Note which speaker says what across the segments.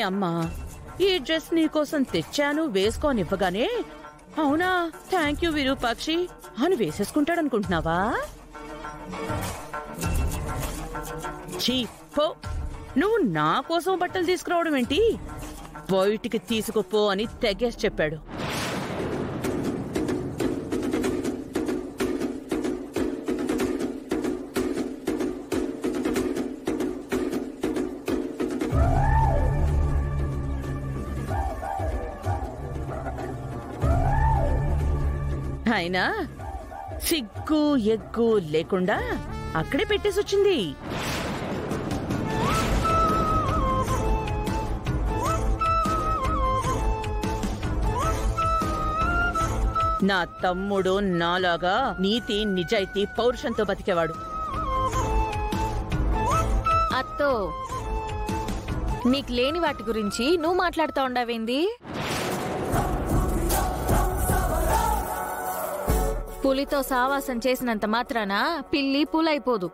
Speaker 1: అమ్మ ఈ డ్రెస్ నీకోసం తెచ్చాను వేసుకోనివ్వగానే అవునా థ్యాంక్ యూ విరూపాక్షి అని వేసేసుకుంటాడనుకుంటున్నావా? చీ పో, నువ్వు నా కోసం బట్టలు తీసుకురావడం ఏంటి? బయటికి తీసుకుపో అని తెగేసి చెప్పాడు. అయినా సిగ్గు ఎగ్గు లేకుండా అక్కడే పెట్టేసొచ్చింది. నా తమ్ముడు నాలాగా నీతి నిజాయితీ పౌరుషంతో బతికేవాడు.
Speaker 2: అత్తో, నీకు లేని వాటి గురించి నువ్వు మాట్లాడుతూ ఉండవేంది? పులితో సావాసం చేసినంత మాత్రాన పిల్లి పూలైపోదు.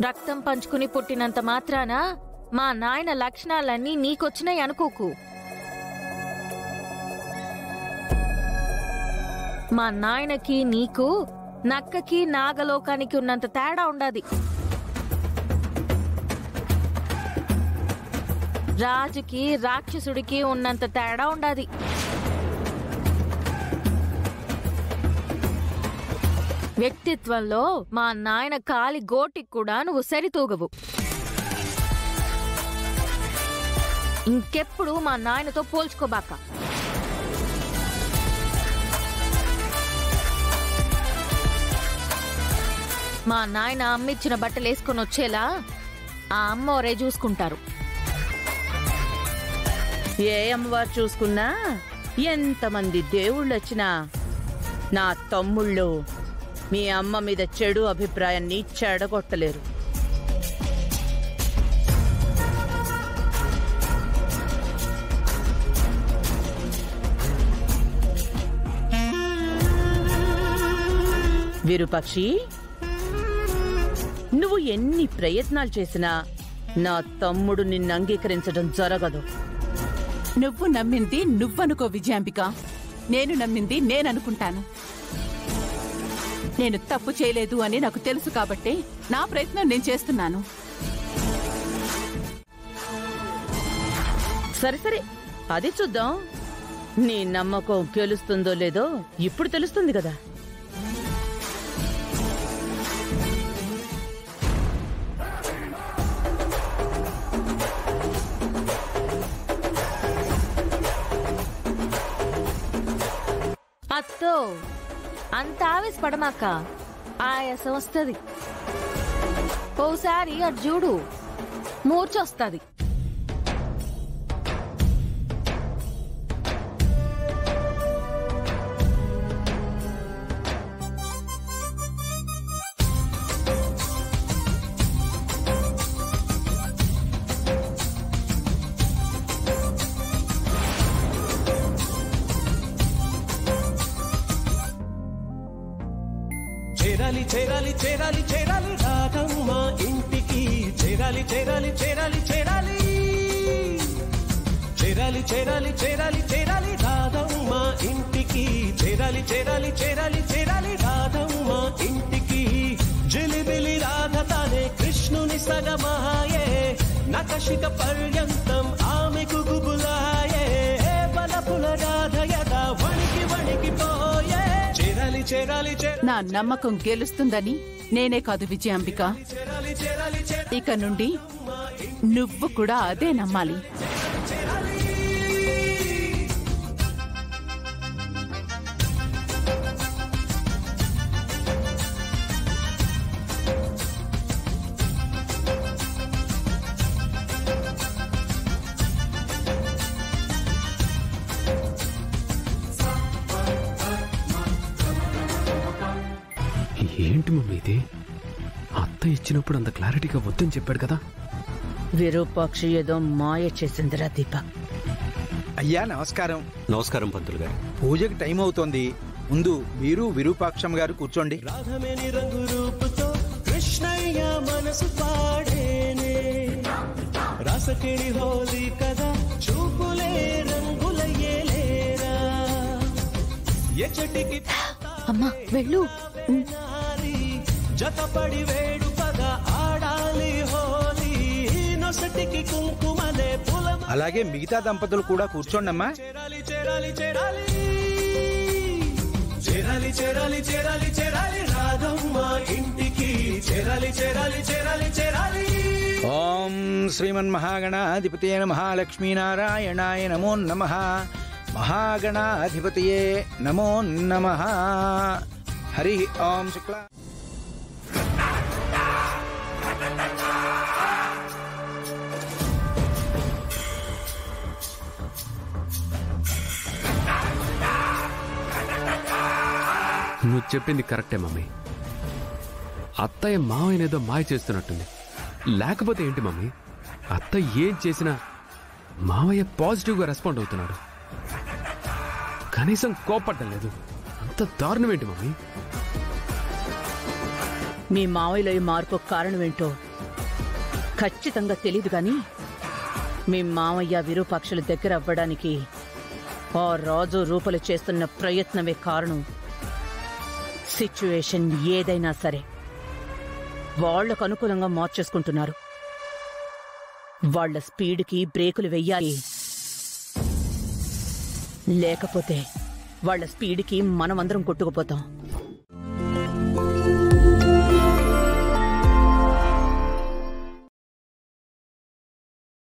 Speaker 2: రక్తం పంచుకుని పుట్టినంత మాత్రాన మా నాయన లక్షణాలన్నీ నీకొచ్చినాయి అనుకోకు. మా నాయనకి నీకు నక్కకి నాగలోకానికి ఉన్నంత తేడా ఉండాది. రాజుకి రాక్షసుడికి ఉన్నంత తేడా ఉండాది. వ్యక్తిత్వంలో మా నాయన కాలి గోటికి కూడా నువ్వు సరితూగవు. ఇంకెప్పుడు మా నాయనతో పోల్చుకోబాక. మా నాయన అమ్మిచ్చిన బట్టలు వేసుకొని వచ్చేలా ఆ అమ్మోరే చూసుకుంటారు.
Speaker 1: ఏ అమ్మవారు చూసుకున్నా ఎంతమంది దేవుళ్ళొచ్చినా నా తమ్ముళ్ళు మీ అమ్మ మీద చెడు అభిప్రాయాన్ని చెడగొట్టలేరు. విరూపాక్షి, నువ్వు ఎన్ని ప్రయత్నాలు చేసినా నా తమ్ముడు నిన్ను అంగీకరించడం జరగదు.
Speaker 3: నువ్వు నమ్మింది నువ్వనుకో విజయాంబిక, నేను నమ్మింది నేననుకుంటాను. నేను తప్పు చేయలేదు అని నాకు తెలుసు కాబట్టి నా ప్రయత్నం నేను చేస్తున్నాను.
Speaker 1: సరే సరే, అది చూద్దాం. నీ నమ్మకం గెలుస్తుందో లేదో ఇప్పుడు తెలుస్తుంది కదా.
Speaker 2: అత్తో, అంత ఆవేశపడమాక, ఆయాసం వస్తుంది. ఓసారి అటు చూడు, మూర్చొస్తుంది.
Speaker 4: చేరాలి చేరాలి చేరాలి చేరాలి రాధమ్మ ఇంటికి, చేరాలి చేరాలి చేరాలి చేరాలి చేరాలి చేరాలి చేరాలి చేరాలి రాధమ్మ ఇంటికి, చేరాలి చేరాలి చేరాలి చేరాలి రాధమ్మ ఇంటికి. జిలిబిలి రాధ తానే కృష్ణుని సగమాయే, నకశిక పర్యంతం ఆమెకు గుబులాయే, బలపుల రాధ యదా వణికి వణికి పోయే. చేరాలి చేరాలి
Speaker 3: నా నమ్మకం గెలుస్తుందని నేనే కాదు విజయాంబిక, ఇక నుండి నువ్వు కూడా అదే నమ్మాలి.
Speaker 5: ఏంటి మమ్మీ ఇది? అత్త ఇచ్చినప్పుడు అంత క్లారిటీగా వద్దని చెప్పాడు కదా.
Speaker 1: విరూపాక్షి ఏదో మాయ చేసిందిరా దీపక్.
Speaker 6: అయ్యా నమస్కారం.
Speaker 5: నమస్కారం పంతులు గారు.
Speaker 6: పూజకి టైం అవుతోంది, ముందు మీరు విరూపాక్షం గారు కూర్చోండి.
Speaker 4: రాధమేని రంగు రూపుతో కృష్ణయ్య మనసు పాడే, రాసకిడి హోలీ కదా చూపులే రంగులయ్యేలేరా ఎచటికి
Speaker 2: అమ్మా వెళ్ళు.
Speaker 4: జతపడి వేడుకగా ఆడాలి హోలీ నొసటికి కుంకుమలే పులమ.
Speaker 6: అలాగే మిగతా దంపతులు కూడా కూర్చోండమ్మా.
Speaker 4: చేరాలి చేరాలి చేరాలి చేరాలి చేరాలి చేరాలి చేరాలి రాధమ్మ ఇంటికి చేరాలి చేరాలి చేరాలి చేరాలి.
Speaker 6: ఓం శ్రీమన్మహాగణాధిపతయే నమః. లక్ష్మీనారాయణాయ నమో నమః. మహాగణాధిపతయే నమో నమః. హరి ఓం శుక్లా.
Speaker 5: నువ్వు చెప్పింది కరెక్టే మమ్మీ. అత్తయ్య మావయ్యనేదో మాయ చేస్తున్నట్టుంది. లేకపోతే ఏంటి మమ్మీ, అత్తయ్య ఏం చేసినా మావయ్య పాజిటివ్గా రెస్పాండ్ అవుతున్నాడు. కనీసం కోపడ్డం లేదు. అంత దారుణం ఏంటి మమ్మీ?
Speaker 1: మీ మావయ్యలో ఈ మార్పు కారణమేంటో ఖచ్చితంగా తెలీదు గాని మీ మావయ్య విరూపాక్షల దగ్గర అవ్వడానికి ఆ రాజు రూపలు చేస్తున్న ప్రయత్నమే కారణం. సిచ్యువేషన్ ఏదైనా సరే వాళ్లకు అనుకూలంగా మార్చేసుకుంటున్నారు. వాళ్ల స్పీడ్కి బ్రేకులు వెయ్యాలి, లేకపోతే వాళ్ల స్పీడ్కి మనమందరం కొట్టుకుపోతాం.